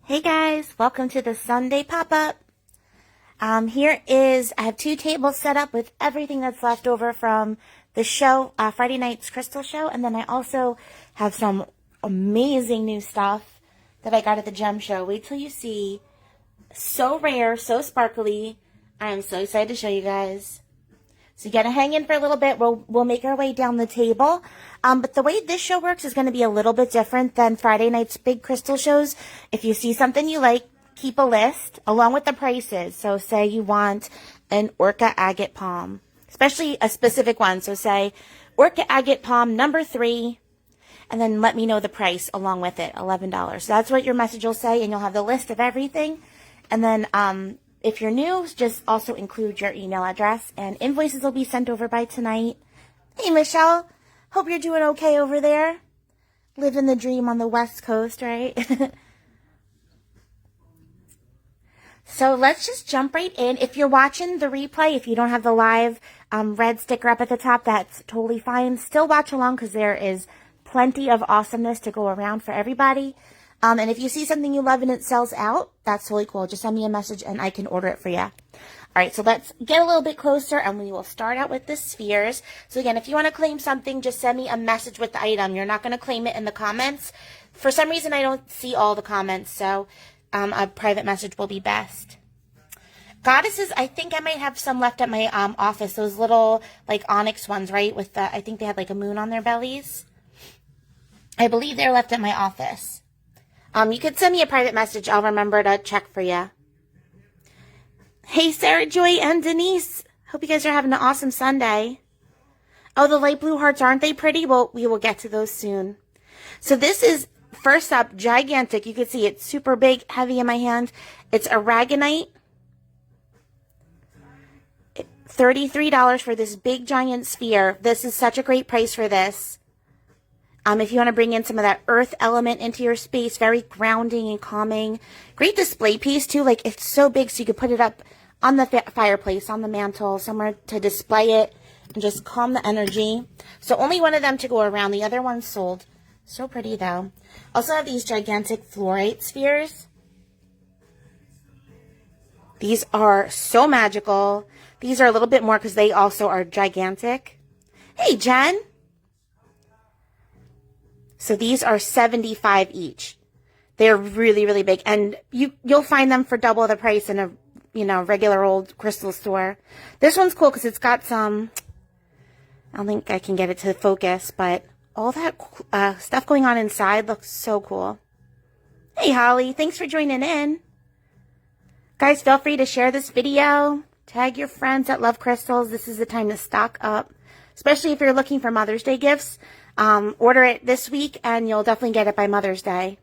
Hey guys, welcome to the Sunday pop-up. I have two tables set up with everything that's left over from the show, Friday night's crystal show, and then I also have some amazing new stuff that I got at the gem show. Wait till you see. So rare, so sparkly. I am so excited to show you guys. So you gotta hang in for a little bit. We'll make our way down the table. But the way this show works is going to be a little bit different than Friday night's big crystal shows. If you see something you like, keep a list along with the prices. So say you want an Orca agate palm, especially a specific one. So say Orca agate palm number 3, and then let me know the price along with it, $11. So that's what your message will say, and you'll have the list of everything. And then if you're new, just also include your email address, and invoices will be sent over by tonight. Hey, Michelle. Hope you're doing okay over there. Living the dream on the West Coast, right? So let's just jump right in. If you're watching the replay, if you don't have the live red sticker up at the top, that's totally fine. Still watch along because there is plenty of awesomeness to go around for everybody. And if you see something you love and it sells out, that's totally cool. Just send me a message and I can order it for you. All right, so let's get a little bit closer and we will start out with the spheres. So again, if you want to claim something, just send me a message with the item. You're not going to claim it in the comments. For some reason, I don't see all the comments, so a private message will be best. Goddesses, I think I might have some left at my office. Those little like onyx ones, right? With the, I think they had like a moon on their bellies. I believe they're left at my office. You could send me a private message. I'll remember to check for you. Hey, Sarah Joy and Denise. Hope you guys are having an awesome Sunday. Oh, the light blue hearts, aren't they pretty? Well, we will get to those soon. So this is, first up, gigantic. You can see it's super big, heavy in my hand. It's aragonite. $33 for this big giant sphere. This is such a great price for this. If you want to bring in some of that earth element into your space, very grounding and calming. Great display piece too. Like it's so big so you could put it up on the fireplace, on the mantle, somewhere to display it and just calm the energy. So only one of them to go around. The other one's sold. So pretty though. Also have these gigantic fluorite spheres. These are so magical. These are a little bit more because they also are gigantic. Hey, Jen. So these are $75 each. They're really, really big. And you'll find them for double the price in a, regular old crystal store. This one's cool because it's got some, I don't think I can get it to focus, but all that stuff going on inside looks so cool. Hey, Holly. Thanks for joining in. Guys, feel free to share this video. Tag your friends that love crystals. This is the time to stock up, especially if you're looking for Mother's Day gifts. Order it this week and you'll definitely get it by Mother's Day.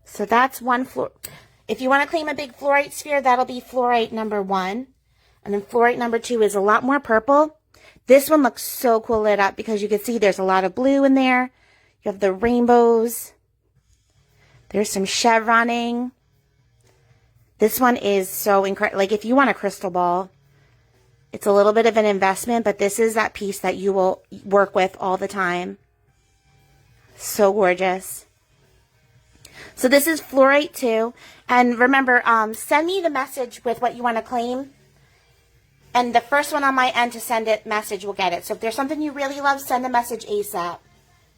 So that's one floor. If you want to claim a big fluorite sphere, that'll be fluorite number 1. And then fluorite number 2 is a lot more purple. This one looks so cool lit up because you can see there's a lot of blue in there. You have the rainbows. There's some chevroning. This one is so incredible. Like if you want a crystal ball, it's a little bit of an investment, but this is that piece that you will work with all the time. So gorgeous. So this is fluorite too. And remember, send me the message with what you want to claim. And the first one on my end to send it message will get it. So if there's something you really love, send a message ASAP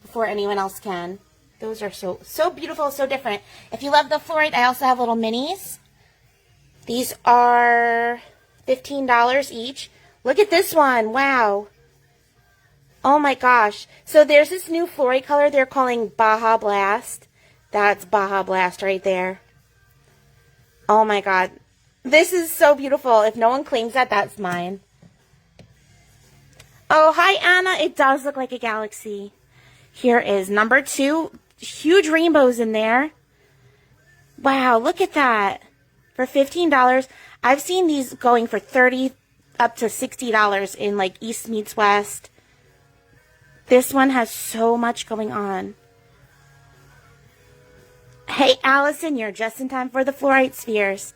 before anyone else can. Those are so beautiful, so different. If you love the fluorite, I also have little minis. These are $15 each. Look at this one. Wow. Oh my gosh. So there's this new fluorite color they're calling Baja Blast. That's Baja Blast right there. Oh my god. This is so beautiful. If no one claims that, that's mine. Oh, hi Anna. It does look like a galaxy. Here is number 2. Huge rainbows in there. Wow, look at that. For $15. I've seen these going for $30 up to $60 in like East meets West. This one has so much going on. Hey, Allison, you're just in time for the fluorite spheres.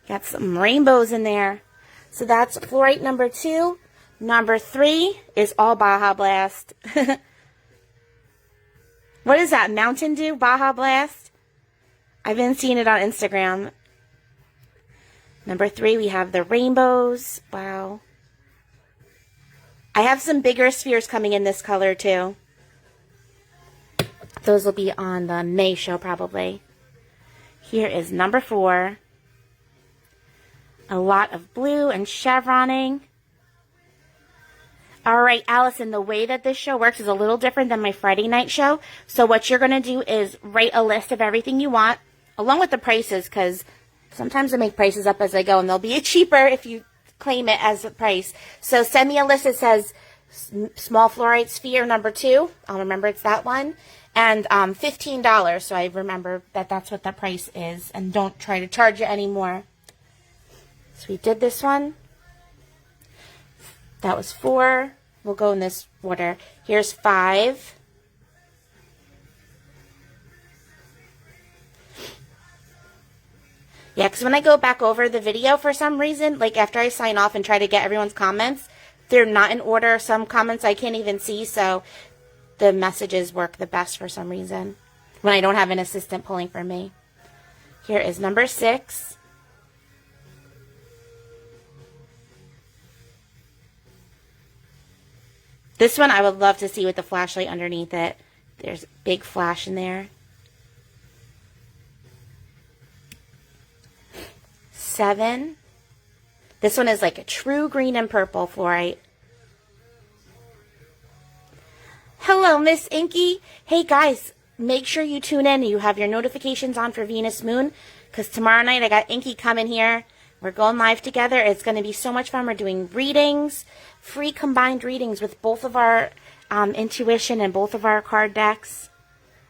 Got some rainbows in there. So that's fluorite number 2. Number 3 is all Baja Blast. What is that? Mountain Dew? Baja Blast? I've been seeing it on Instagram. Number 3, we have the rainbows. Wow. I have some bigger spheres coming in this color too. Those will be on the May show probably. Here is number 4. A lot of blue and chevroning. All right, Allison, the way that this show works is a little different than my Friday night show. So what you're going to do is write a list of everything you want, along with the prices, because sometimes I make prices up as I go, and they'll be cheaper if you claim it as a price. So send me a list that says small fluorite sphere number 2. I'll remember it's that one. And $15, so I remember that that's what the price is, and don't try to charge it anymore. So we did this one. That was 4. We'll go in this order. Here's 5. Yeah, because when I go back over the video for some reason, like after I sign off and try to get everyone's comments, they're not in order. Some comments I can't even see, so the messages work the best for some reason when I don't have an assistant pulling for me. Here is number 6. This one I would love to see with the flashlight underneath it. There's a big flash in there. 7. This one is like a true green and purple fluorite. Hello, Miss Inky. Hey, guys, make sure you tune in. You have your notifications on for Venus Moon, because tomorrow night I got Inky coming here. We're going live together. It's going to be so much fun. We're doing readings, free combined readings with both of our intuition and both of our card decks.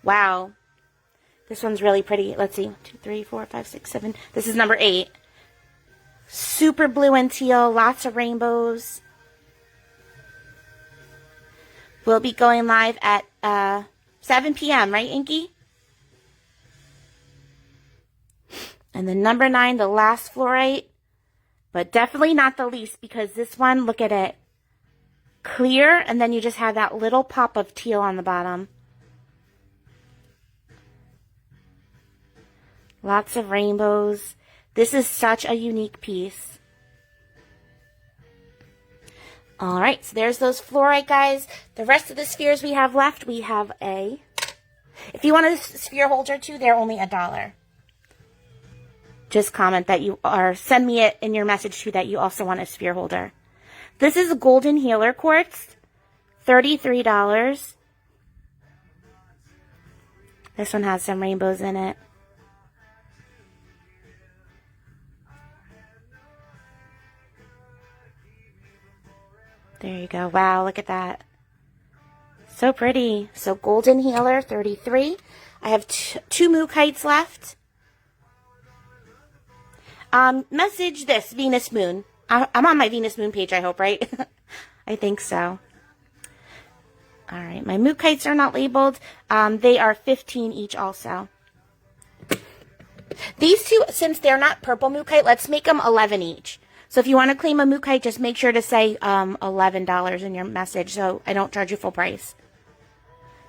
Wow. This one's really pretty. Let's see. 1, 2, 3, 4, 5, 6, 7. This is number 8. Super blue and teal. Lots of rainbows. We'll be going live at 7 p.m., right, Inky? And then number 9, the last fluorite, but definitely not the least, because this one, look at it. Clear, and then you just have that little pop of teal on the bottom. Lots of rainbows. This is such a unique piece. All right, so there's those fluorite, guys. The rest of the spheres we have left, we have a... If you want a sphere holder too, they're only $1. Just comment that you are, send me it in your message too that you also want a sphere holder. This is a golden healer quartz, $33. This one has some rainbows in it. There you go. Wow, look at that. So pretty. So golden healer, $33. I have 2 mookites left. Message this, Venus Moon. I'm on my Venus Moon page, I hope, right? I think so. All right, my mookites are not labeled. They are 15 each also. These two, since they're not purple mookite, let's make them 11 each. So if you want to claim a mookite, just make sure to say $11 in your message so I don't charge you full price.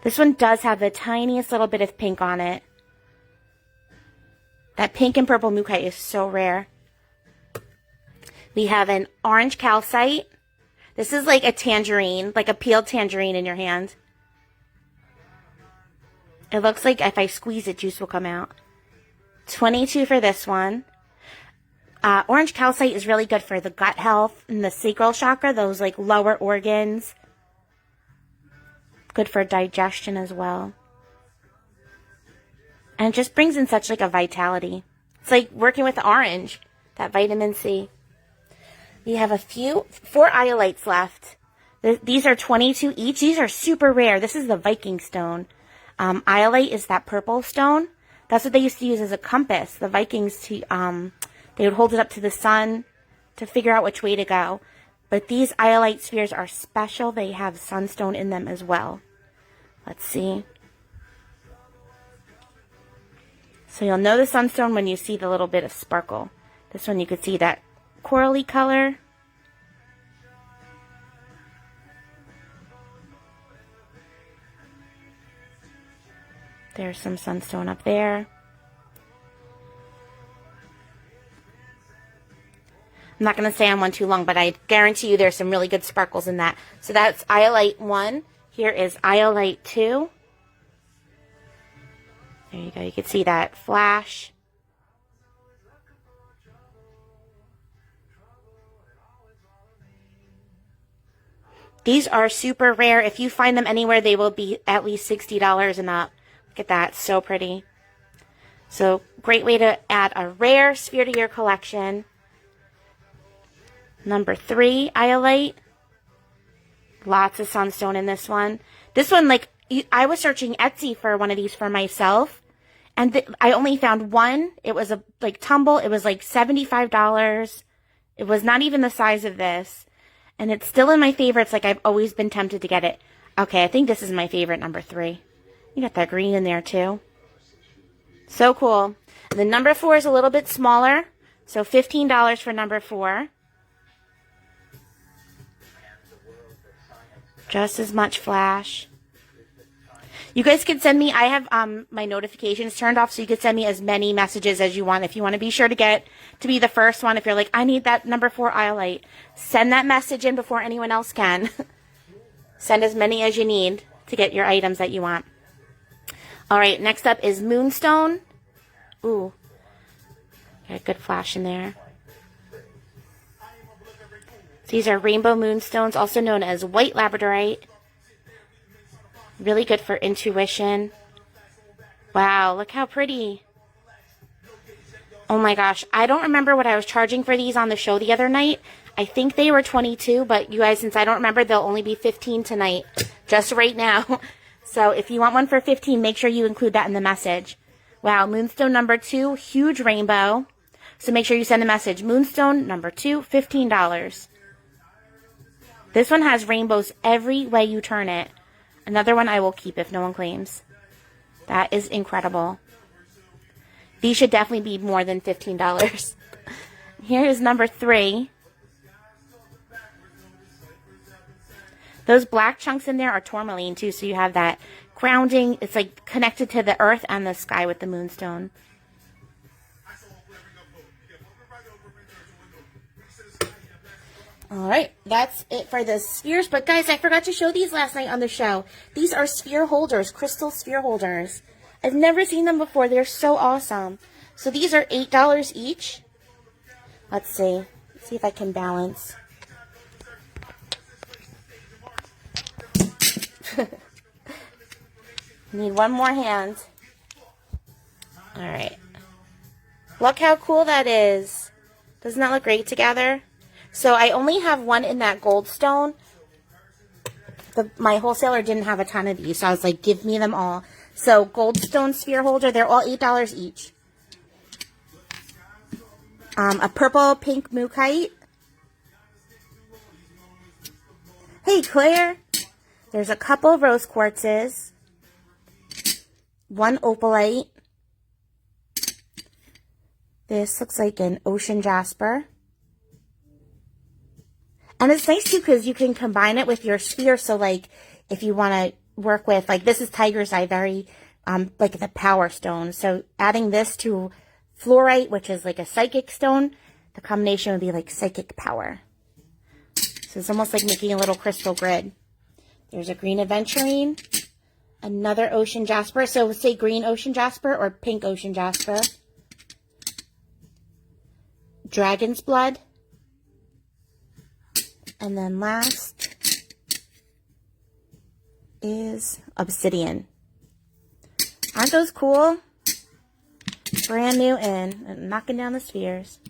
This one does have the tiniest little bit of pink on it. That pink and purple mookite is so rare. We have an orange calcite. This is like a tangerine, like a peeled tangerine in your hand. It looks like if I squeeze it, juice will come out. 22 for this one. Orange calcite is really good for the gut health and the sacral chakra, those like lower organs. Good for digestion as well. And it just brings in such like a vitality. It's like working with orange, that vitamin C. We have 4 iolites left. These are 22 each. These are super rare. This is the Viking stone. Iolite is that purple stone. That's what they used to use as a compass. The Vikings, they would hold it up to the sun to figure out which way to go. But these iolite spheres are special. They have sunstone in them as well. Let's see. So you'll know the sunstone when you see the little bit of sparkle. This one you could see that corally color. There's some sunstone up there. I'm not going to stay on one too long, but I guarantee you there's some really good sparkles in that. So that's Iolite 1. Here is Iolite 2. There you go. You can see that flash. These are super rare. If you find them anywhere, they will be at least $60 and up. Look at that. So pretty. So, great way to add a rare sphere to your collection. Number 3, Iolite. Lots of sunstone in this one. This one, like, I was searching Etsy for one of these for myself. And I only found one. It was a, like, tumble. It was, like, $75. It was not even the size of this. And it's still in my favorites. Like, I've always been tempted to get it. Okay, I think this is my favorite, number 3. You got that green in there, too. So cool. And then number 4 is a little bit smaller. So $15 for number 4. Just as much flash. You guys can send me, I have my notifications turned off, so you can send me as many messages as you want. If you want to be sure to be the first one, if you're like, I need that number 4 Iolite, send that message in before anyone else can. Send as many as you need to get your items that you want. All right, next up is Moonstone. Ooh, got a good flash in there. These are rainbow moonstones, also known as white labradorite. Really good for intuition. Wow, look how pretty. Oh my gosh, I don't remember what I was charging for these on the show the other night. I think they were $22, but you guys, since I don't remember, they'll only be $15 tonight, just right now. So if you want one for $15, make sure you include that in the message. Wow, Moonstone number 2, huge rainbow. So make sure you send a message. Moonstone number 2, $15. This one has rainbows every way you turn it. Another one I will keep if no one claims. That is incredible. These should definitely be more than $15. Here is number 3. Those black chunks in there are tourmaline too, so you have that grounding. It's like connected to the earth and the sky with the moonstone. All right, that's it for the spheres. But guys, I forgot to show these last night on the show. These are sphere holders, crystal sphere holders. I've never seen them before. They're so awesome. So these are $8 each. Let's see. Let's see if I can balance. Need one more hand. All right. Look how cool that is. Doesn't that look great together? So I only have one in that gold stone. My wholesaler didn't have a ton of these, so I was like, give me them all. So gold stone sphere holder, they're all $8 each. A purple pink mookaite. Hey, Claire. There's a couple rose quartzes. One opalite. This looks like an ocean jasper. And it's nice too because you can combine it with your sphere. So like if you want to work with, like this is tiger's eye, very like the power stone. So adding this to fluorite, which is like a psychic stone, the combination would be like psychic power. So it's almost like making a little crystal grid. There's a green aventurine, another ocean jasper. So say green ocean jasper or pink ocean jasper. Dragon's blood. And then last is obsidian. Aren't those cool? Brand new and knocking down the spheres.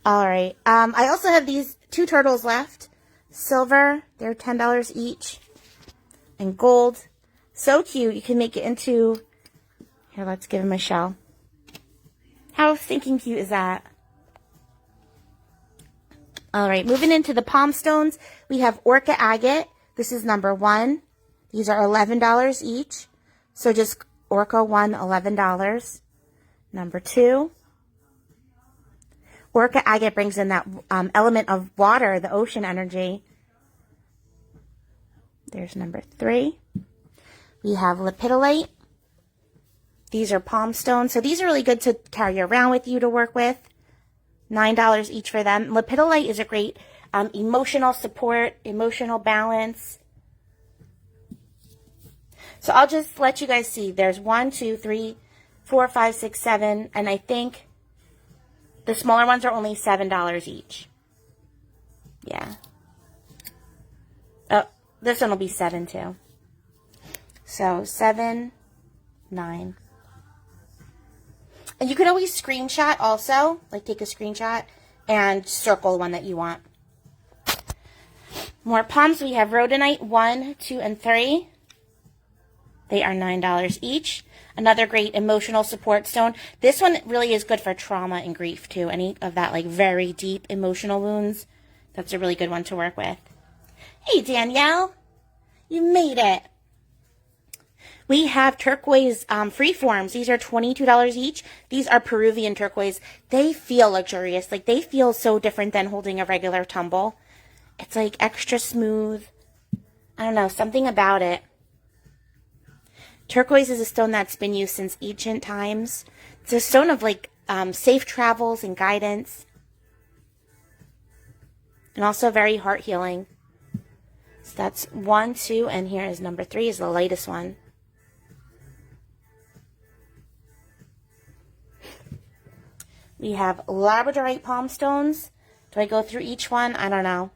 All right. I also have these 2 turtles left. Silver, they're $10 each. And gold. So cute. You can make it into... Here, let's give him a shell. How stinking cute is that? All right, moving into the palm stones, we have orca agate. This is number 1. These are $11 each. So just orca 1, $11. Number 2. Orca agate brings in that element of water, the ocean energy. There's number 3. We have lepidolite. These are palm stones. So these are really good to carry around with you to work with. $9 each for them. Lepidolite is a great emotional support, emotional balance. So I'll just let you guys see. There's 1, 2, 3, 4, 5, 6, 7, and I think the smaller ones are only $7 each. Yeah. Oh, this one will be 7 too. So 7, 9. And you could always screenshot also, like take a screenshot and circle the one that you want. More palms. We have rhodonite 1, 2, and 3. They are $9 each. Another great emotional support stone. This one really is good for trauma and grief too. Any of that like very deep emotional wounds. That's a really good one to work with. Hey Danielle, you made it. We have turquoise freeforms. These are $22 each. These are Peruvian turquoise. They feel luxurious. Like they feel so different than holding a regular tumble. It's like extra smooth. I don't know, something about it. Turquoise is a stone that's been used since ancient times. It's a stone of like safe travels and guidance. And also very heart healing. So that's 1, 2, and here is number 3 is the lightest one. We have labradorite palm stones. Do I go through each one? I don't know.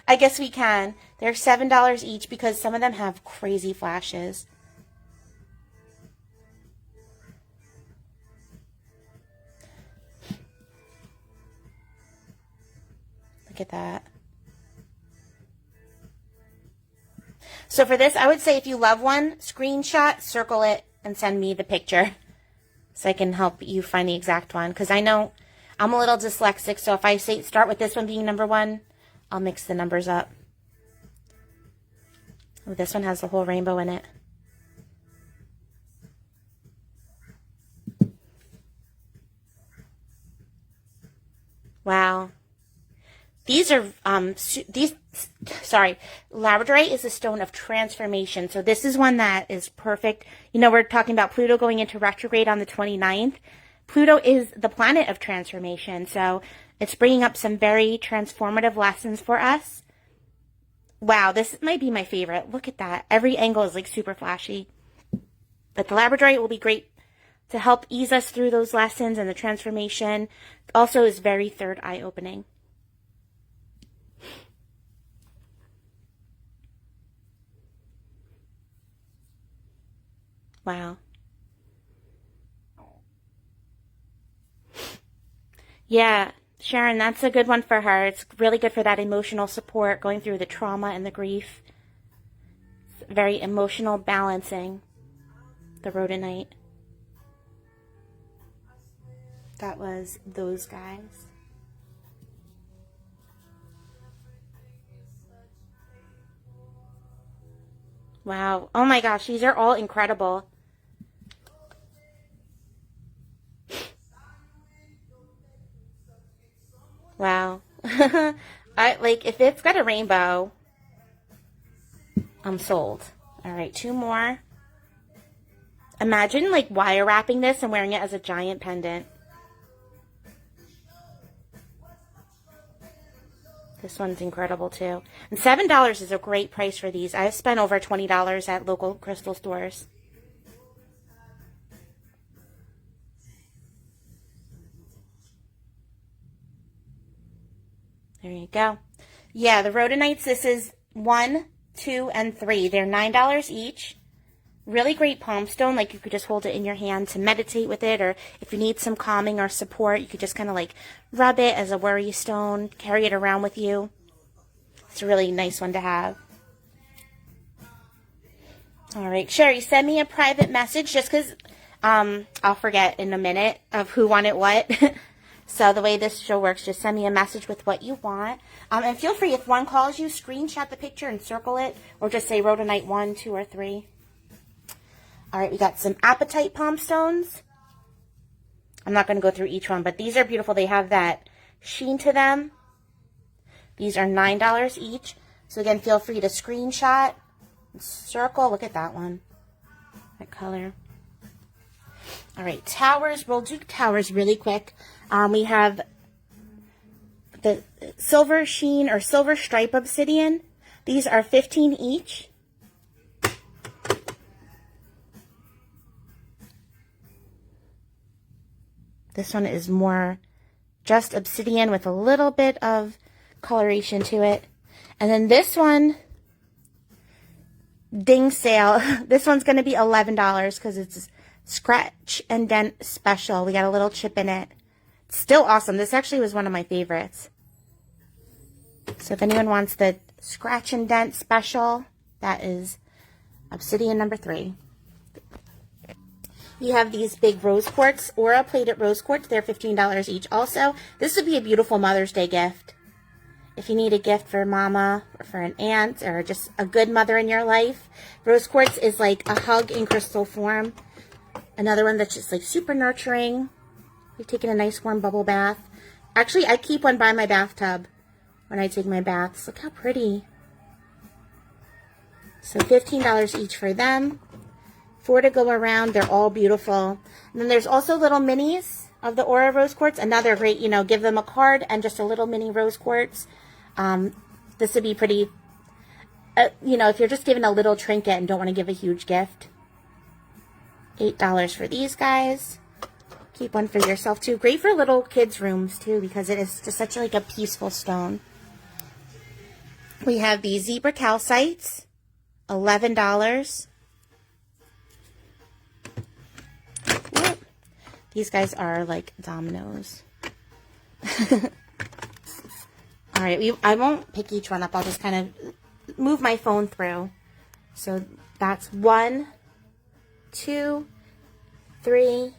I guess we can. They're $7 each because some of them have crazy flashes. Look at that. So for this, I would say if you love one, screenshot, circle it, and send me the picture so I can help you find the exact one. Because I know I'm a little dyslexic, so if I say start with this one being number 1, I'll mix the numbers up. Oh, this one has the whole rainbow in it. Wow. These are, labradorite is a stone of transformation. So this is one that is perfect. You know, we're talking about Pluto going into retrograde on the 29th. Pluto is the planet of transformation. So it's bringing up some very transformative lessons for us. Wow, this might be my favorite. Look at that. Every angle is like super flashy. But the labradorite will be great to help ease us through those lessons and the transformation. Also is very third eye opening. Wow. Yeah, Sharon, that's a good one for her. It's really good for that emotional support, going through the trauma and the grief. It's very emotional balancing, the rhodonite. That was those guys. Wow. Oh my gosh, these are all incredible. Wow. If it's got a rainbow, I'm sold. All right, 2 more. Imagine like wire wrapping this and wearing it as a giant pendant. This one's incredible too. And $7 is a great price for these. I've spent over $20 at local crystal stores. There you go. Yeah, the rhodonites, this is 1, 2, and 3. They're $9 each. Really great palm stone. Like you could just hold it in your hand to meditate with it, or if you need some calming or support, you could just kind of like rub it as a worry stone, carry it around with you. It's a really nice one to have. All right, Sherry, send me a private message just because I'll forget in a minute of who wanted what. So the way this show works, just send me a message with what you want. And feel free, if one calls you, screenshot the picture and circle it, or just say rhodonite 1, 2, or 3. All right, we got some apatite palm stones. I'm not going to go through each one, but these are beautiful. They have that sheen to them. These are $9 each. So again, feel free to screenshot, circle. Look at that one, that color. All right, towers. We'll do towers really quick. We have the silver sheen or silver stripe obsidian. These are 15 each. This one is more just obsidian with a little bit of coloration to it. And then this one, ding sale. This one's going to be $11 because it's scratch and dent special. We got a little chip in it. It's still awesome. This actually was one of my favorites. So if anyone wants the scratch and dent special, that is obsidian number 3. We have these big rose quartz, Aura plated rose quartz. They're $15 each also. This would be a beautiful Mother's Day gift. If you need a gift for mama or for an aunt or just a good mother in your life, rose quartz is like a hug in crystal form. Another one that's just like super nurturing. You've taken a nice warm bubble bath. Actually, I keep one by my bathtub when I take my baths. Look how pretty. So $15 each for them. 4 to go around. They're all beautiful. And then there's also little minis of the Aura rose quartz. Another great, you know, give them a card and just a little mini rose quartz. This would be pretty, you know, if you're just giving a little trinket and don't want to give a huge gift. $8 for these guys. Keep one for yourself too. Great for little kids' rooms too because it is just such like a peaceful stone. We have these zebra calcites. $11. These guys are like dominoes. All right, I won't pick each one up. I'll just kind of move my phone through. So that's 1, 2, 3,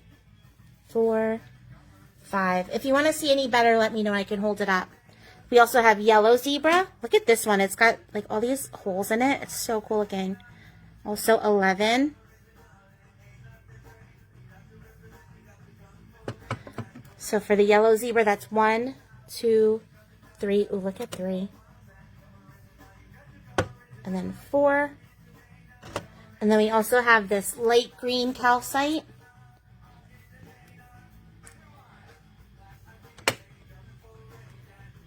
4, 5. If you want to see any better, let me know. I can hold it up. We also have yellow zebra. Look at this one. It's got like all these holes in it. It's so cool looking. Also 11. So for the yellow zebra, that's 1, 2, 3. Ooh, look at 3. And then 4. And then we also have this light green calcite.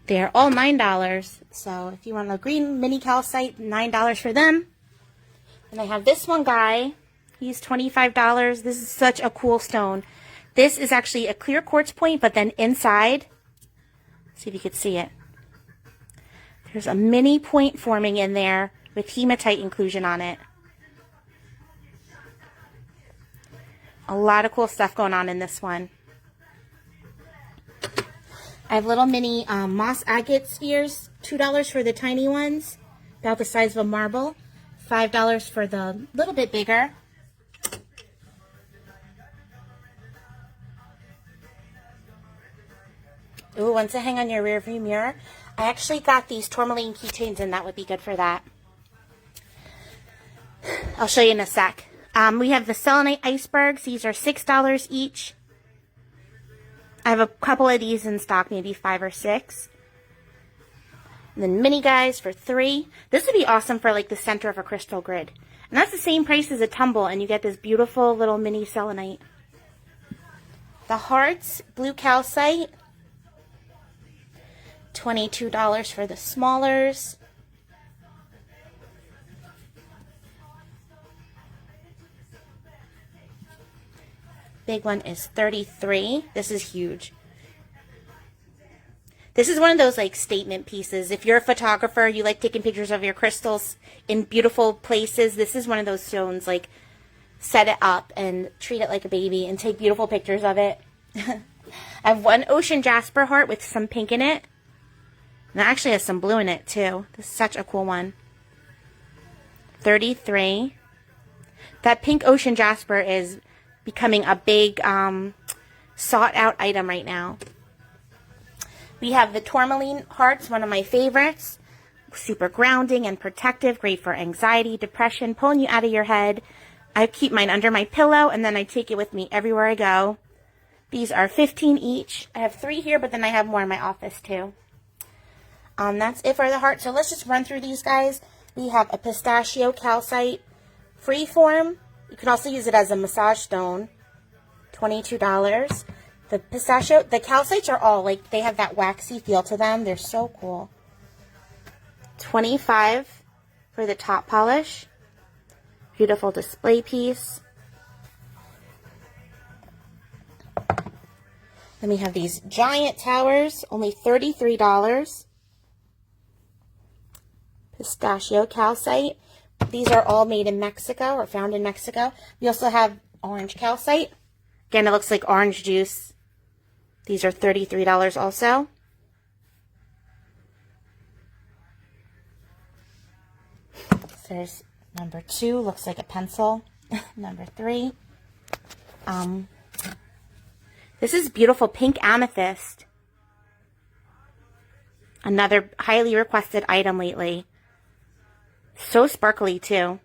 They're all $9. So if you want a green mini calcite, $9 for them. And I have this one guy. He's $25. This is such a cool stone. This is actually a clear quartz point, but then inside, see if you could see it. There's a mini point forming in there with hematite inclusion on it. A lot of cool stuff going on in this one. I have little mini moss agate spheres, $2 for the tiny ones, about the size of a marble, $5 for the little bit bigger. Ooh, ones that hang on your rear view mirror. I actually got these tourmaline keychains, and that would be good for that. I'll show you in a sec. We have the selenite icebergs. These are $6 each. I have a couple of these in stock, maybe 5 or 6. And then mini guys for $3. This would be awesome for like the center of a crystal grid. And that's the same price as a tumble, and you get this beautiful little mini selenite. The hearts, blue calcite. $22 for the smallers. Big one is $33. This is huge. This is one of those like statement pieces. If you're a photographer, you like taking pictures of your crystals in beautiful places, this is one of those stones. Like, set it up and treat it like a baby and take beautiful pictures of it. I have one ocean jasper heart with some pink in it. And it actually has some blue in it too. This is such a cool one. $33. That pink ocean jasper is becoming a big sought out item right now. We have the tourmaline hearts, one of my favorites. Super grounding and protective, great for anxiety, depression, pulling you out of your head. I keep mine under my pillow and then I take it with me everywhere I go. These are $15 each. I have 3 here, but then I have more in my office too. That's it for the heart. So let's just run through these guys. We have a pistachio calcite freeform. You can also use it as a massage stone. $22. The pistachio, the calcites are all like, they have that waxy feel to them. They're so cool. $25 for the top polish. Beautiful display piece. Then we have these giant towers, only $33. Pistachio calcite. These are all made in Mexico or found in Mexico. We also have orange calcite. Again, it looks like orange juice. These are $33 also. There's number 2, looks like a pencil. Number 3. This is beautiful pink amethyst. Another highly requested item lately. So sparkly too.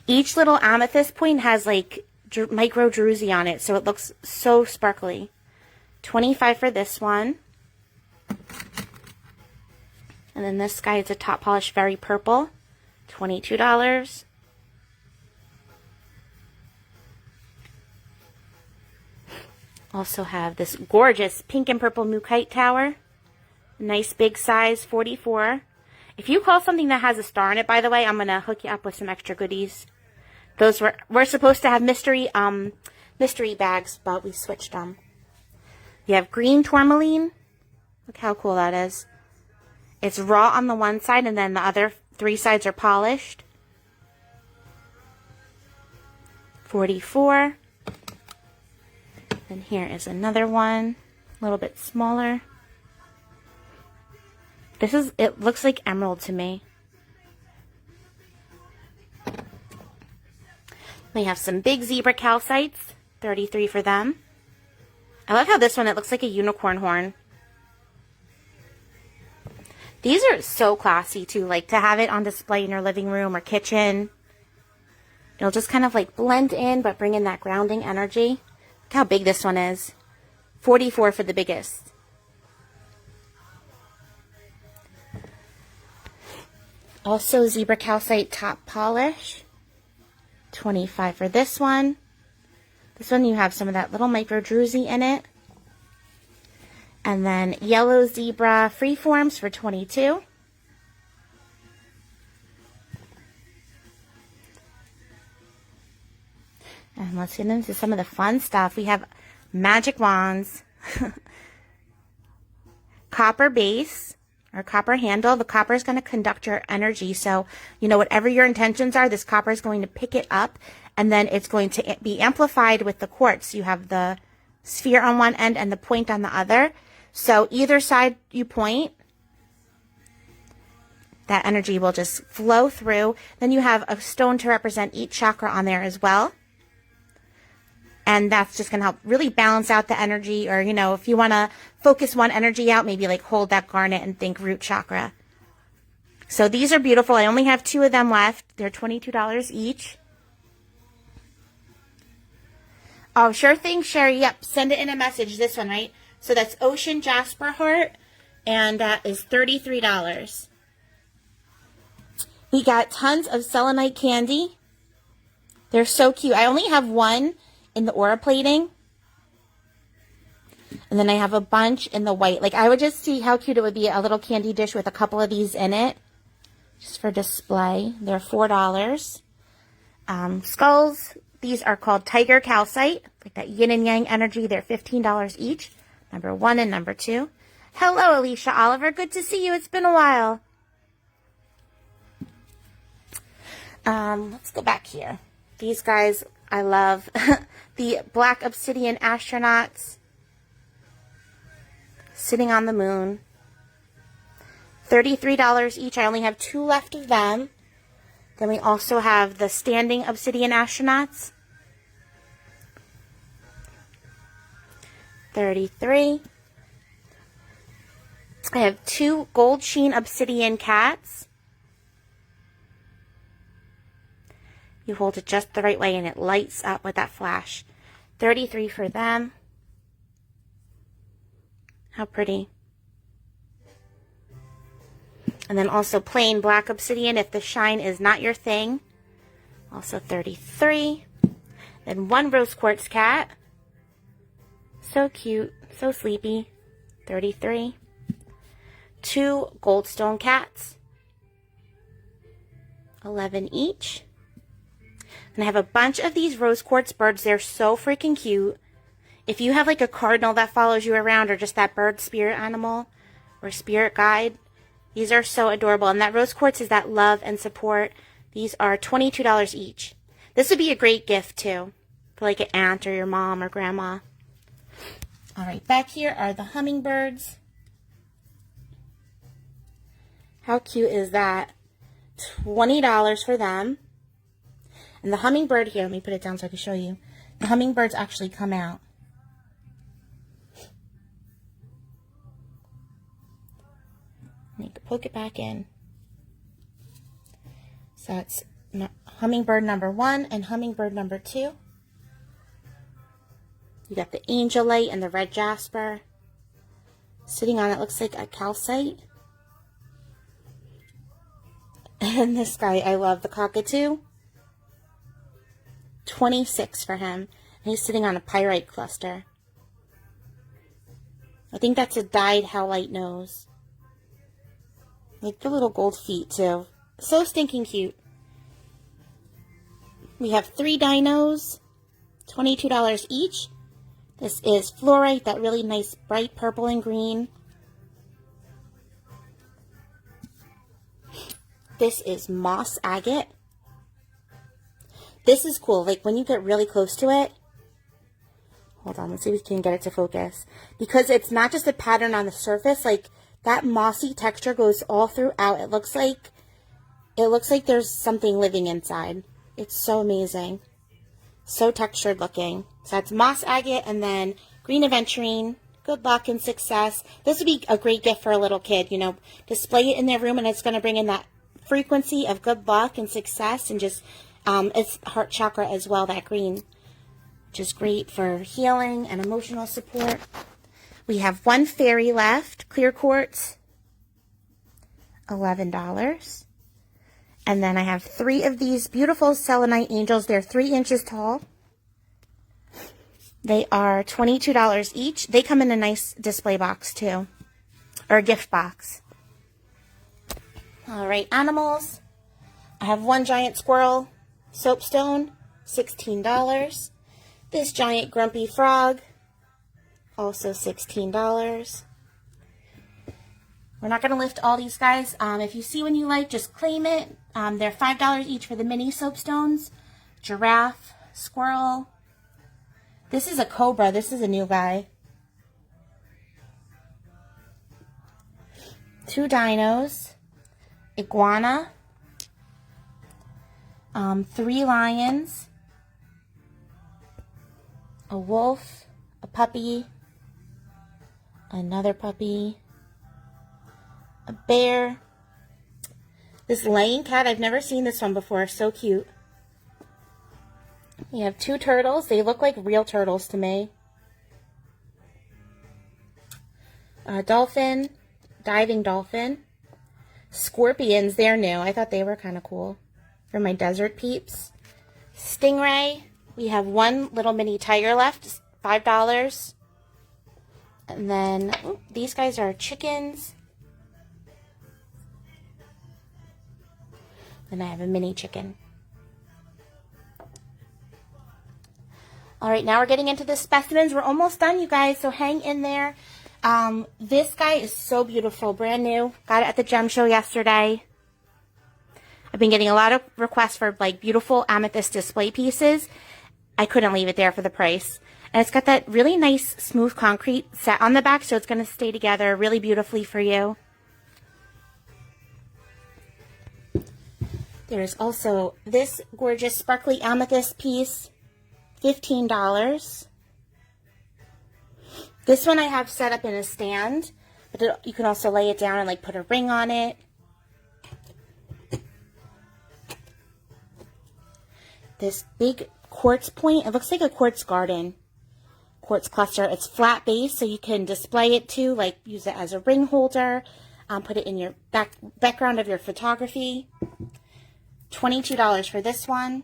Each little amethyst point has like micro druzy on it, so it looks so sparkly. $25 for this one. And then this guy is a top polish, very purple. $22. Also have this gorgeous pink and purple Mukite tower. Nice big size, $44. If you call something that has a star in it, by the way, I'm going to hook you up with some extra goodies. Those we're supposed to have mystery bags, but we switched them. You have green tourmaline. Look how cool that is. It's raw on the one side, and then the other 3 sides are polished. $44. And here is another one, a little bit smaller. It looks like emerald to me. We have some big zebra calcites, $33 for them. I love how this one, it looks like a unicorn horn. These are so classy too, like to have it on display in your living room or kitchen. It'll just kind of like blend in, but bring in that grounding energy. Look how big this one is. $44 for the biggest. Also zebra calcite top polish. $25 for this one. This one you have some of that little micro druzy in it. And then yellow zebra freeforms for $22. And let's get into some of the fun stuff. We have magic wands, copper base or copper handle. The copper is going to conduct your energy. So, you know, whatever your intentions are, this copper is going to pick it up, and then it's going to be amplified with the quartz. You have the sphere on one end and the point on the other. So either side you point, that energy will just flow through. Then you have a stone to represent each chakra on there as well. And that's just going to help really balance out the energy. Or, you know, if you want to focus one energy out, maybe like hold that garnet and think root chakra. So these are beautiful. I only have 2 of them left. They're $22 each. Oh, sure thing, Sherry. Yep, send it in a message. This one, right? So that's Ocean Jasper Heart, and that is $33. We got tons of selenite candy. They're so cute. I only have one in the aura plating, and then I have a bunch in the white. Like, I would just see how cute it would be, a little candy dish with a couple of these in it, just for display. They're $4. Skulls, these are called Tiger Calcite, like that yin and yang energy. They're $15 each. Number 1 and number 2. Hello, Alicia Oliver. Good to see you. It's been a while. Let's go back here. These guys, I love. The black obsidian astronauts sitting on the moon. $33 each. I only have 2 left of them. Then we also have the standing obsidian astronauts. $33. I have 2 gold sheen obsidian cats. You hold it just the right way and it lights up with that flash. $33 for them. How pretty. And then also plain black obsidian if the shine is not your thing. Also $33. Then 1 rose quartz cat. So cute, so sleepy. 33. 2 goldstone cats. 11 each. And I have a bunch of these rose quartz birds. They're so freaking cute. If you have like a cardinal that follows you around, or just that bird spirit animal or spirit guide, these are so adorable. And that rose quartz is that love and support. These are $22 each. This would be a great gift too, for like an aunt or your mom or grandma. All right, back here are the hummingbirds. How cute is that? $20 for them. And the hummingbird here, let me put it down so I can show you. The hummingbirds actually come out. Need to poke it back in. So that's hummingbird number 1 and hummingbird number 2. You got the angel light and the red jasper. Sitting on it looks like a calcite. And this guy, I love the cockatoo. 26 for him. And he's sitting on a pyrite cluster. I think that's a dyed howlite nose. Like the little gold feet too. So stinking cute. We have 3 dinos. $22 each. This is fluorite, that really nice bright purple and green. This is moss agate. This is cool. Like when you get really close to it. Hold on, let's see if we can get it to focus. Because it's not just a pattern on the surface. Like that mossy texture goes all throughout. It looks like there's something living inside. It's so amazing. So textured looking. So that's moss agate and then green aventurine. Good luck and success. This would be a great gift for a little kid, you know. Display it in their room and it's going to bring in that frequency of good luck and success, and just it's heart chakra as well, that green, which is great for healing and emotional support. We have 1 fairy left, clear quartz, $11. And then I have 3 of these beautiful selenite angels. They're 3 inches tall. They are $22 each. They come in a nice display box too, or a gift box. All right, animals. I have 1 giant squirrel soapstone, $16. This giant grumpy frog, also $16. We're not going to lift all these guys. If you see one you like, just claim it. They're $5 each for the mini soapstones. Giraffe, squirrel. This is a cobra. This is a new guy. 2 dinos. Iguana. 3 lions. A wolf. A puppy. Another puppy. A bear. This laying cat, I've never seen this one before. So cute. We have 2 turtles. They look like real turtles to me. A dolphin. Diving dolphin. Scorpions, they're new. I thought they were kind of cool for my desert peeps. Stingray. We have 1 little mini tiger left. $5. And then these guys are chickens. And I have a mini chicken. All right, now we're getting into the specimens. We're almost done, you guys, so hang in there. This guy is so beautiful, brand new. Got it at the gem show yesterday. I've been getting a lot of requests for like beautiful amethyst display pieces. I couldn't leave it there for the price. And it's got that really nice smooth concrete set on the back, so it's going to stay together really beautifully for you. There's also this gorgeous sparkly amethyst piece, $15. This one I have set up in a stand, but you can also lay it down and like put a ring on it. This big quartz point, it looks like a quartz garden, quartz cluster. It's flat base, so you can display it too, like use it as a ring holder, put it in your background of your photography. $22 for this one.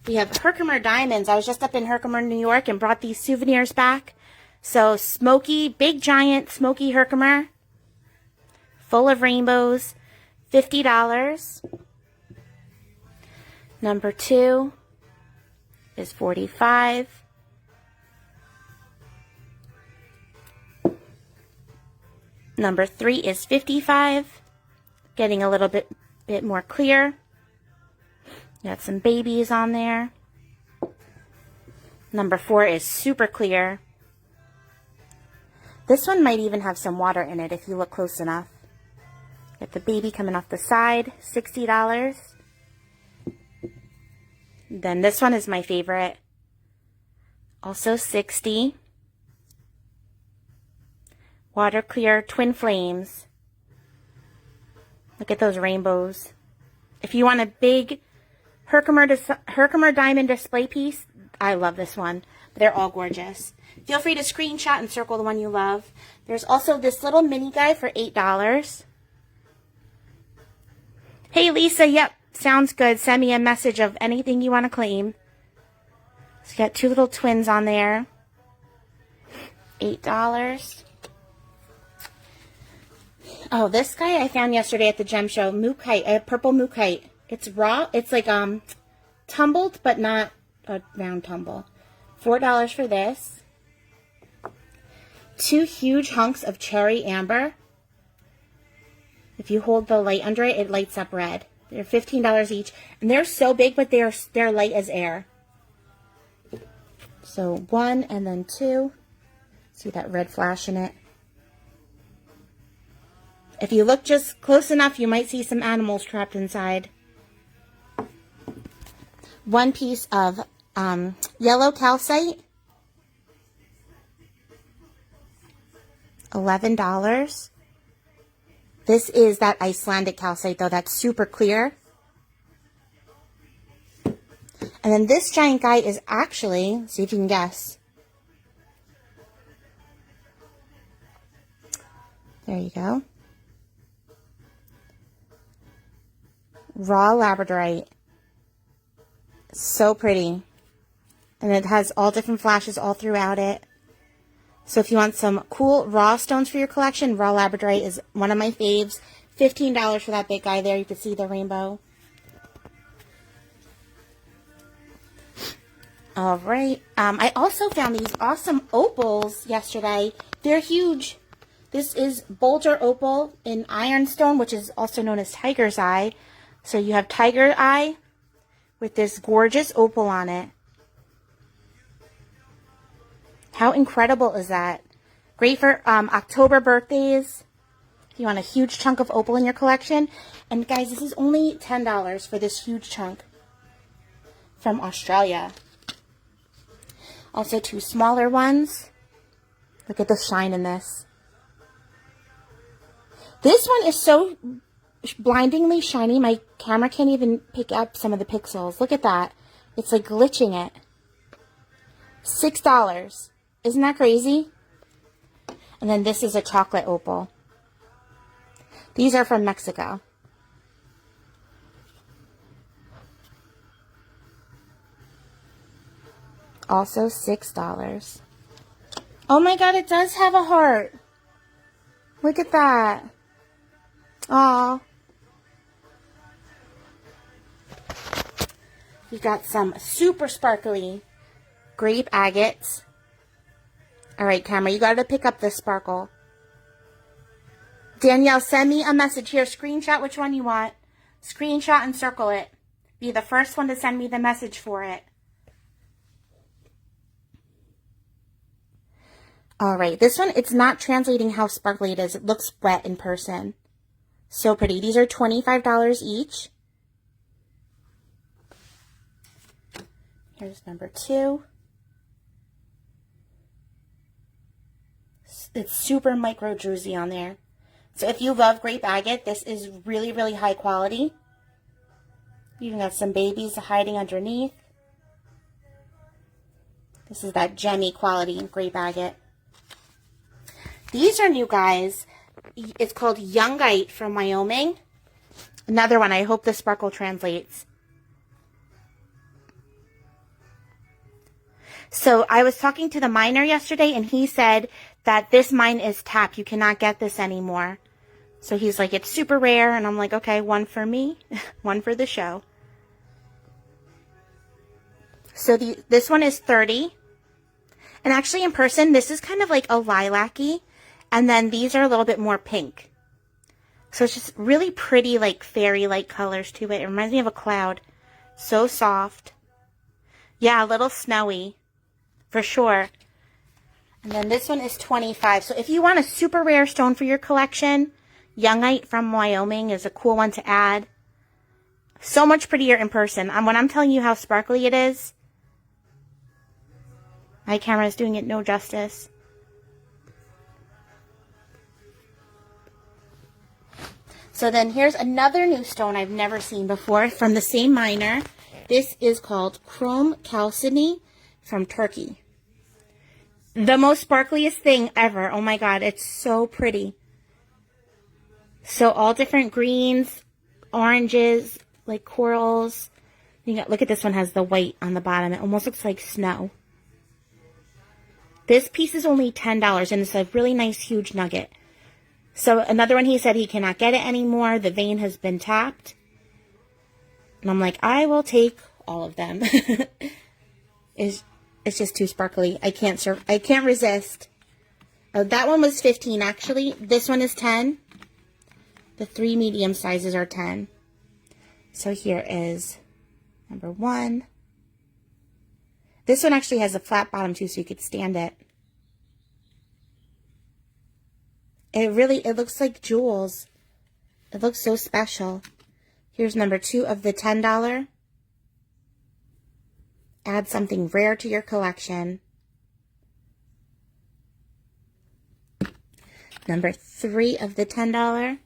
We have Herkimer diamonds. I was just up in Herkimer, New York, and brought these souvenirs back. So smoky, big giant smoky Herkimer, full of rainbows, $50. Number 2 is $45. Number 3 is $55. Getting a little bit more clear. Got some babies on there. Number 4 is super clear. This one might even have some water in it if you look close enough. Got the baby coming off the side, $60. Then this one is my favorite. Also $60. Water clear twin flames. Look at those rainbows. If you want a big Herkimer diamond display piece, I love this one. They're all gorgeous. Feel free to screenshot and circle the one you love. There's also this little mini guy for $8. Hey Lisa, yep, sounds good. Send me a message of anything you want to claim. So you got 2 little twins on there. $8. Oh, this guy I found yesterday at the gem show, mookaite, a purple mookaite. It's raw. It's like tumbled, but not a round tumble. $4 for this. 2 huge hunks of cherry amber. If you hold the light under it, it lights up red. They're $15 each, and they're so big, but they're light as air. So 1 and then 2. See that red flash in it. If you look just close enough, you might see some animals trapped inside. 1 piece of yellow calcite. $11. This is that Icelandic calcite, though. That's super clear. And then this giant guy is actually, see if you can guess. There you go. Raw labradorite. So pretty. And it has all different flashes all throughout it. So if you want some cool raw stones for your collection, raw labradorite is one of my faves. $15 for that big guy there. You can see the rainbow. All right. I also found these awesome opals yesterday. They're huge. This is Boulder Opal in ironstone, which is also known as tiger's eye. So you have tiger eye with this gorgeous opal on it. How incredible is that? Great for October birthdays. If you want a huge chunk of opal in your collection. And guys, this is only $10 for this huge chunk from Australia. Also 2 smaller ones. Look at the shine in this. This one is so blindingly shiny, my camera can't even pick up some of the pixels. Look at that. It's like glitching it. $6. Isn't that crazy? And then this is a chocolate opal. These are from Mexico. Also $6. Oh my god, it does have a heart. Look at that. Aw. We got some super sparkly grape agates. Alright, camera, you gotta pick up this sparkle. Danielle, send me a message here. Screenshot which one you want. Screenshot and circle it. Be the first one to send me the message for it. Alright, this one, it's not translating how sparkly it is. It looks wet in person. So pretty. These are $25 each. Here's number 2. It's super micro druzy on there. So if you love grape agate, this is really, really high quality. You even got some babies hiding underneath. This is that gemmy quality grape agate. These are new, guys. It's called Youngite from Wyoming. Another one. I hope the sparkle translates. So I was talking to the miner yesterday, and he said that this mine is tapped. You cannot get this anymore. So he's like, it's super rare. And I'm like, okay, one for me, one for the show. So this one is 30. And actually in person, this is kind of like a lilac-y. And then these are a little bit more pink. So it's just really pretty, like fairy-like colors to it. It reminds me of a cloud. So soft. Yeah, a little snowy. For sure. And then this one is 25. So if you want a super rare stone for your collection, Youngite from Wyoming is a cool one to add. So much prettier in person. When I'm telling you how sparkly it is, my camera is doing it no justice. So then here's another new stone I've never seen before from the same miner. This is called Chrome Chalcedony from Turkey. The most sparkliest thing ever. Oh my god, it's so pretty. So all different greens, oranges, like corals. Look at this one, has the white on the bottom. It almost looks like snow. This piece is only $10 and it's a really nice huge nugget. So another one, he said he cannot get it anymore. The vein has been tapped. And I'm like, I will take all of them. It's just too sparkly. I can't resist. Oh, that one was 15 actually. This one is 10. The 3 medium sizes are 10. So here is number 1. This one actually has a flat bottom too, so you could stand it. It looks like jewels. It looks so special. Here's number 2 of the $10. Add something rare to your collection. Number 3 of the $10.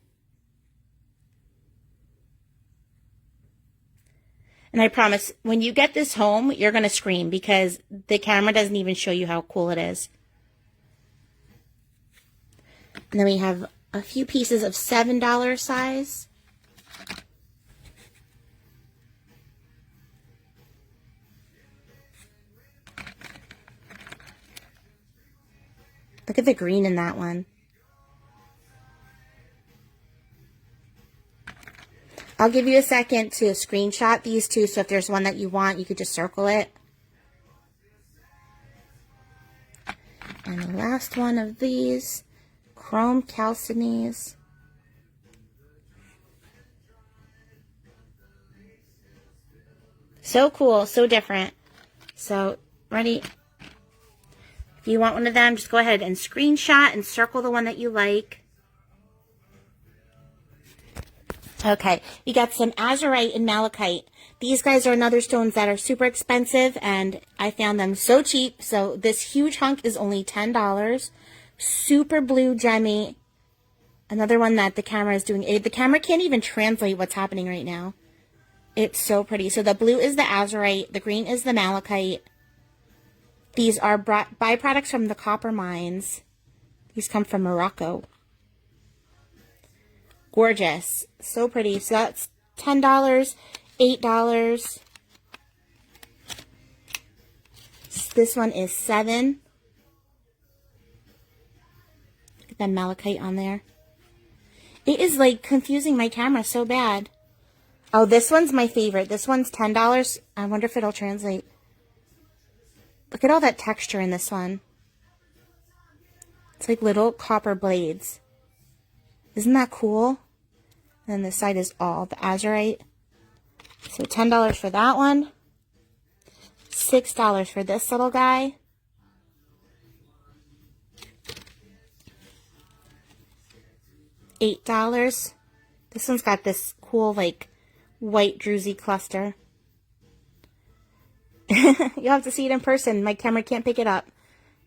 And I promise, when you get this home, you're going to scream because the camera doesn't even show you how cool it is. And then we have a few pieces of $7 size. Look at the green in that one. I'll give you a second to screenshot these two, so if there's one that you want, you could just circle it. And the last one of these, Chrome Chalcedonies. So cool, so different. So, ready? If you want one of them, just go ahead and screenshot and circle the one that you like. Okay, we got some azurite and malachite. These guys are another stones that are super expensive, and I found them so cheap. So this huge hunk is only $10. Super blue gemmy. Another one that the camera is doing. The camera can't even translate what's happening right now. It's so pretty. So the blue is the azurite. The green is the malachite. These are byproducts from the copper mines. These come from Morocco. Gorgeous. So pretty. So that's $10, $8. This one is $7. Look at that malachite on there. It is like confusing my camera so bad. Oh, this one's my favorite. This one's $10. I wonder if it'll translate. Look at all that texture in this one. It's like little copper blades. Isn't that cool? And then this side is all the azurite. So $10 for that one. $6 for this little guy. $8. This one's got this cool, like, white druzy cluster. You'll have to see it in person. My camera can't pick it up.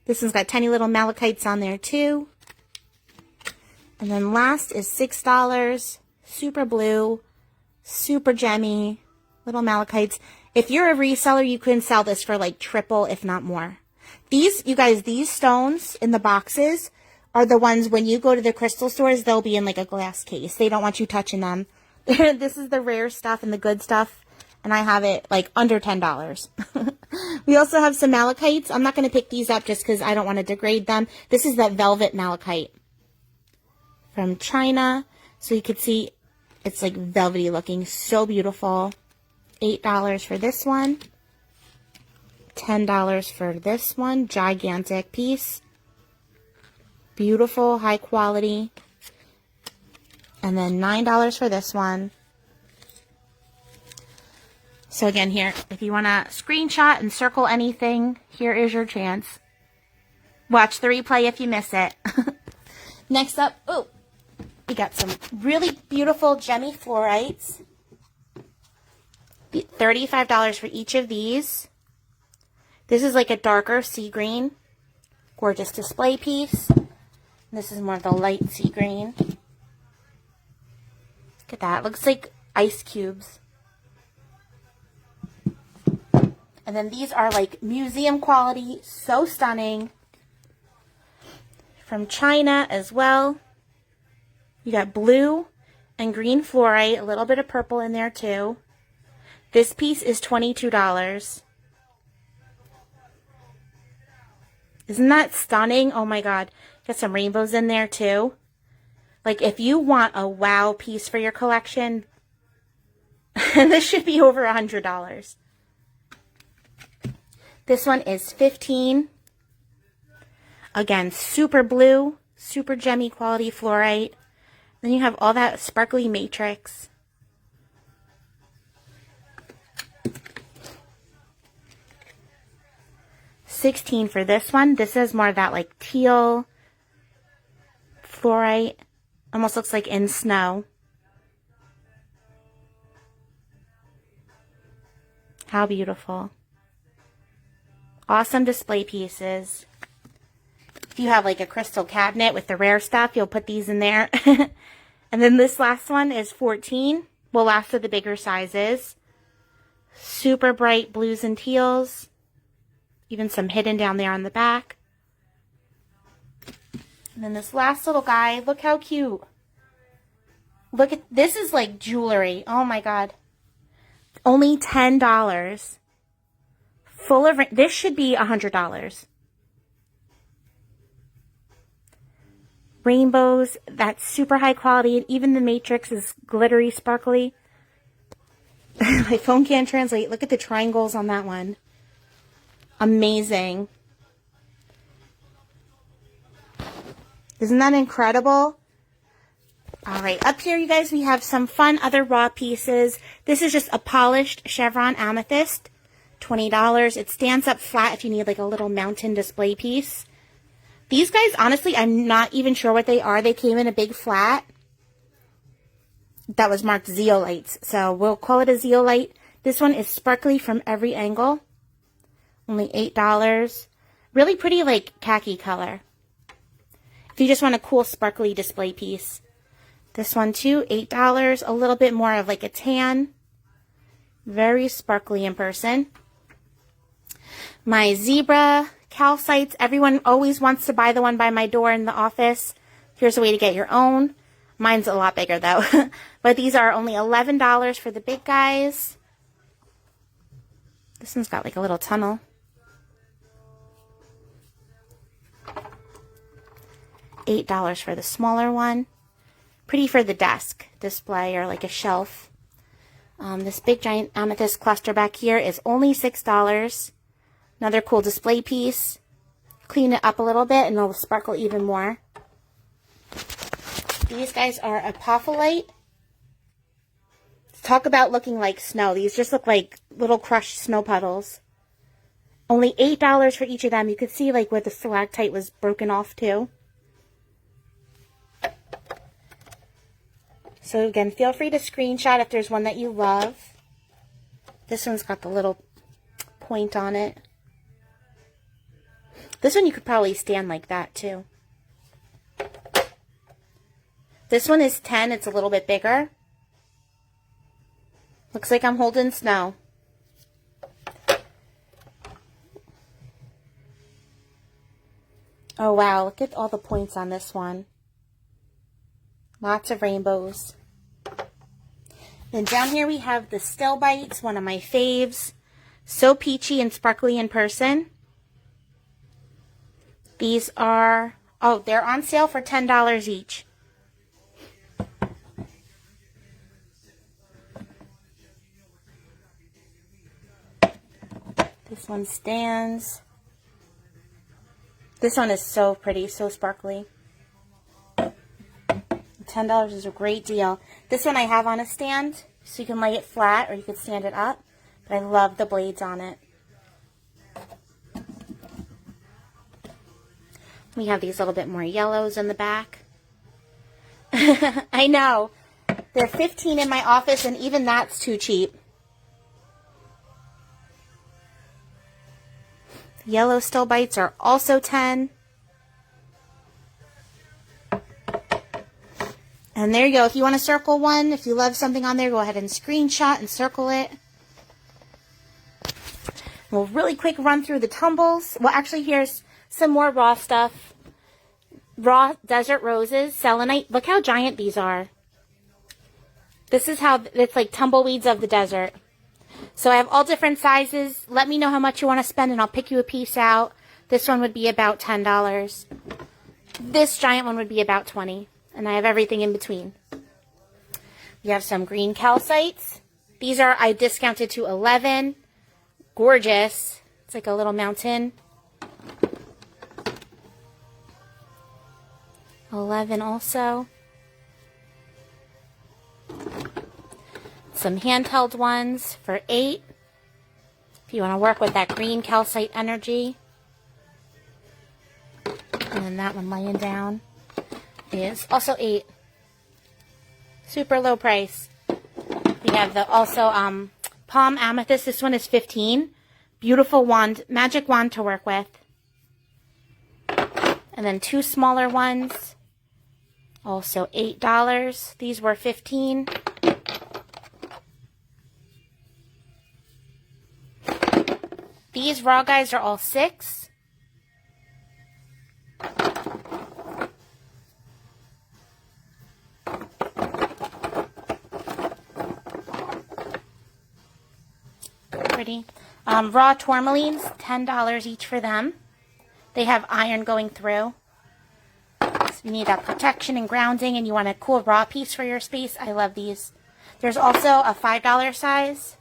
This one's got tiny little malachites on there, too. And then last is $6. Super blue. Super gemmy. Little malachites. If you're a reseller, you can sell this for like triple, if not more. These, you guys, these stones in the boxes are the ones when you go to the crystal stores, they'll be in like a glass case. They don't want you touching them. This is the rare stuff and the good stuff. and I have it like under $10. We also have some malachites. I'm not going to pick these up just because I don't want to degrade them. This is that velvet malachite from China. So you can see it's like velvety looking. So beautiful. $8 for this one. $10 for this one. Gigantic piece. Beautiful, high quality. And then $9 for this one. So again here, if you want to screenshot and circle anything, here is your chance. Watch the replay if you miss it. Next up, oh, we got some really beautiful gemmy fluorites. $35 for each of these. This is like a darker sea green. Gorgeous display piece. This is more of the light sea green. Look at that. Looks like ice cubes. And then these are like museum quality. So stunning. From China as well. You got blue and green fluorite. A little bit of purple in there too. This piece is $22. Isn't that stunning? Oh my god. Got some rainbows in there too. Like if you want a wow piece for your collection, this should be over $100. This one is $15. Again, super blue, super gemmy quality fluorite. Then you have all that sparkly matrix. $16 for this one. This is more of that like teal fluorite. Almost looks like in snow. How beautiful. Awesome display pieces. If you have like a crystal cabinet with the rare stuff, you'll put these in there. And then this last one is $14. Will last for the bigger sizes. Super bright blues and teals. Even some hidden down there on the back. And then this last little guy, look how cute. Look at, this is like jewelry. Oh my god. Only $10. Full of, this should be $100. Rainbows, that's super high quality. And even the matrix is glittery, sparkly. My phone can't translate. Look at the triangles on that one. Amazing. Isn't that incredible? All right, up here, you guys, we have some fun other raw pieces. This is just a polished chevron amethyst, $20. It stands up flat if you need like a little mountain display piece. These guys, honestly, I'm not even sure what they are. They came in a big flat that was marked zeolites, so we'll call it a zeolite. This one is sparkly from every angle. Only $8. Really pretty, like, khaki color. If you just want a cool, sparkly display piece. This one, too, $8. A little bit more of, like, a tan. Very sparkly in person. My zebra calcites. Everyone always wants to buy the one by my door in the office. Here's a way to get your own. Mine's a lot bigger, though. But these are only $11 for the big guys. This one's got, like, a little tunnel. $8 for the smaller one. Pretty for the desk display or like a shelf. This big giant amethyst cluster back here is only $6. Another cool display piece. Clean it up a little bit and it'll sparkle even more. These guys are apophyllite. Talk about looking like snow. These just look like little crushed snow puddles. Only $8 for each of them. You could see like where the stalactite was broken off too. So again, feel free to screenshot if there's one that you love. This one's got the little point on it. This one you could probably stand like that too. This one is $10. It's a little bit bigger. Looks like I'm holding snow. Oh wow, look at all the points on this one. Lots of rainbows. Then down here we have the Still Bites, one of my faves. So peachy and sparkly in person. These are, oh, they're on sale for $10 each. This one stands. This one is so pretty, so sparkly. $10 is a great deal. This one I have on a stand, so you can lay it flat or you could stand it up. But I love the blades on it. We have these little bit more yellows in the back. I know. They're $15 in my office, and even that's too cheap. Yellow Still Bites are also $10. And there you go. If you want to circle one, if you love something on there, go ahead and screenshot and circle it. We'll really quick run through the tumbles. Well, actually, here's some more raw stuff. Raw desert roses, selenite. Look how giant these are. This is how it's like tumbleweeds of the desert. So I have all different sizes. Let me know how much you want to spend and I'll pick you a piece out. This one would be about $10. This giant one would be about $20. And I have everything in between. We have some green calcites. These are, I discounted to $11. Gorgeous. It's like a little mountain. $11 also. Some handheld ones for $8. If you want to work with that green calcite energy. And then that one laying down is also $8. Super low price. We have the also palm amethyst. This one is $15. Beautiful wand, magic wand to work with. And then two smaller ones, also $8. These were $15. These raw guys are all $6. Pretty. Raw tourmalines, $10 each for them. They have iron going through. So you need that protection and grounding and you want a cool raw piece for your space. I love these. There's also a $5 size.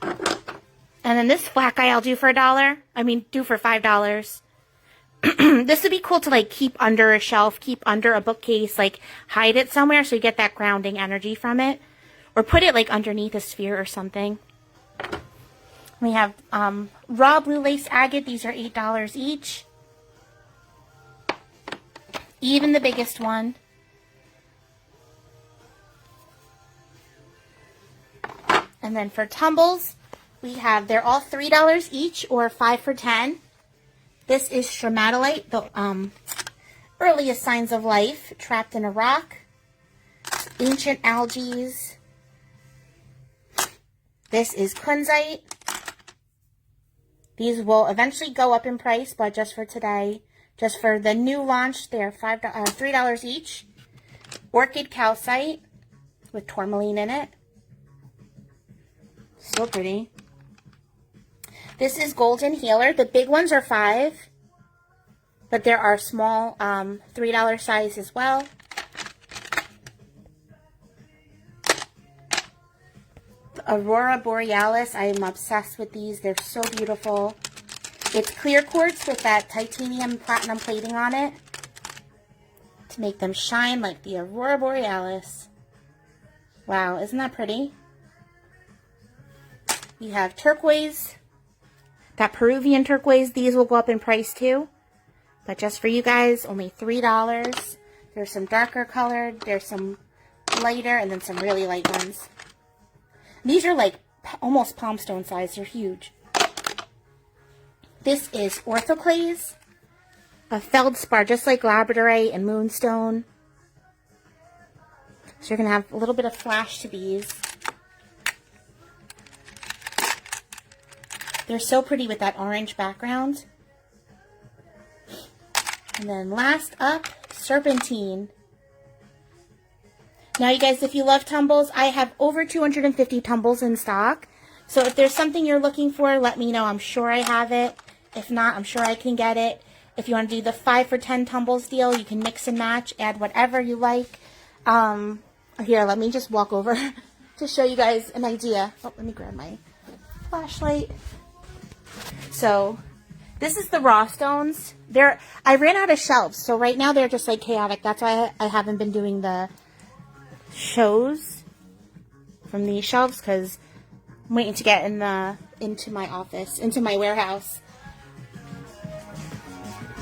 And then this flat guy I'll do for $1. I mean, do for $5. This would be cool to like keep under a shelf, keep under a bookcase, like hide it somewhere so you get that grounding energy from it. Or put it like underneath a sphere or something. We have raw blue lace agate. These are $8 each. Even the biggest one. And then for tumbles, we have, they're all $3 each or 5 for $10. This is stromatolite, the earliest signs of life, trapped in a rock. Ancient algae. This is kunzite. These will eventually go up in price, but just for today, just for the new launch, they're $3 each. Orchid calcite with tourmaline in it. So pretty. This is golden healer. The big ones are $5, but there are small $3 size as well. Aurora Borealis. I am obsessed with these. They're so beautiful. It's clear quartz with that titanium platinum plating on it to make them shine like the Aurora Borealis. Wow, isn't that pretty? We have turquoise. That Peruvian turquoise. These will go up in price too. But just for you guys, only $3. There's some darker colored. There's some lighter and then some really light ones. These are like almost palm stone size. They're huge. This is orthoclase, a feldspar, just like labradorite and moonstone. So you're going to have a little bit of flash to these. They're so pretty with that orange background. And then last up, serpentine. Now, you guys, if you love tumbles, I have over 250 tumbles in stock. So if there's something you're looking for, let me know. I'm sure I have it. If not, I'm sure I can get it. If you want to do the 5 for 10 tumbles deal, you can mix and match, add whatever you like. Here, let me just walk over to show you guys an idea. Oh, let me grab my flashlight. So, this is the raw stones. I ran out of shelves, so right now they're just like chaotic. That's why I haven't been doing the shows from these shelves, because I'm waiting to get into my office, into my warehouse.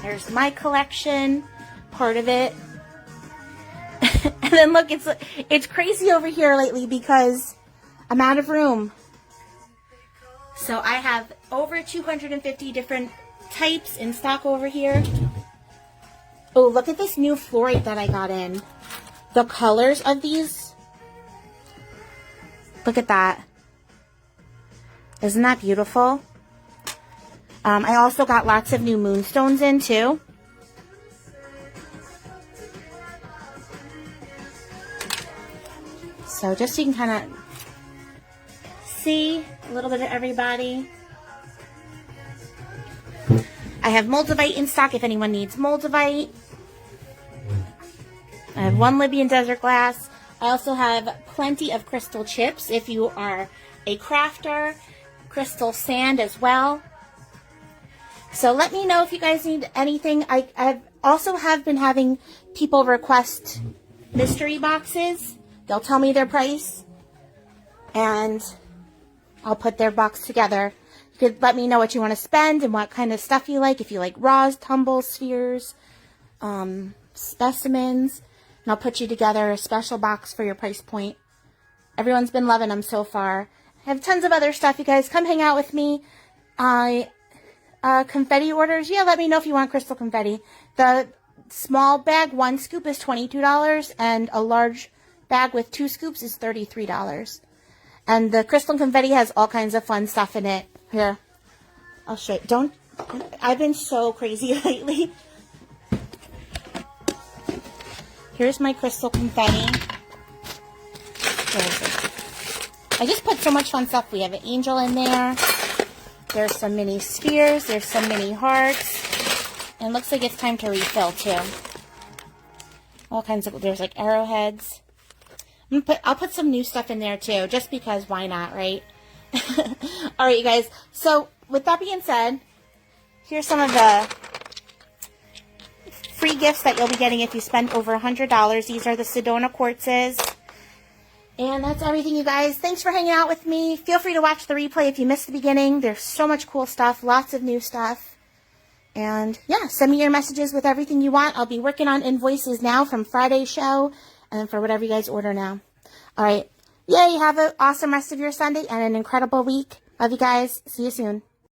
There's my collection, part of it. And then look, it's crazy over here lately because I'm out of room. So I have over 250 different types in stock over here. Oh, look at this new fluorite that I got in. The colors of these. Look at that. Isn't that beautiful? I also got lots of new moonstones in too. So just so you can kind of see a little bit of everybody. I have moldavite in stock if anyone needs moldavite. I have 1 Libyan desert glass. I also have plenty of crystal chips if you are a crafter. Crystal sand as well. So let me know if you guys need anything. I also have been having people request mystery boxes. They'll tell me their price, and I'll put their box together. You could let me know what you want to spend and what kind of stuff you like. If you like raws, tumbles, spheres, specimens, and I'll put you together a special box for your price point. Everyone's been loving them so far. I have tons of other stuff, you guys. Come hang out with me. Confetti orders. Yeah, let me know if you want crystal confetti. The small bag, 1 scoop, is $22, and a large bag with 2 scoops is $33. And the crystal confetti has all kinds of fun stuff in it. Here, I'll show you. I've been so crazy lately. Here's my crystal confetti. Where is it? I just put so much fun stuff. We have an angel in there. There's some mini spheres. There's some mini hearts. And it looks like it's time to refill too. All kinds of, there's like arrowheads. I'll put some new stuff in there too, just because why not, right? Alright, you guys. So, with that being said, here's some of the free gifts that you'll be getting if you spend over $100. These are the Sedona quartzes. And that's everything, you guys. Thanks for hanging out with me. Feel free to watch the replay if you missed the beginning. There's so much cool stuff, lots of new stuff. And yeah, send me your messages with everything you want. I'll be working on invoices now from Friday's show and for whatever you guys order now. All right. Yay, have an awesome rest of your Sunday and an incredible week. Love you guys. See you soon.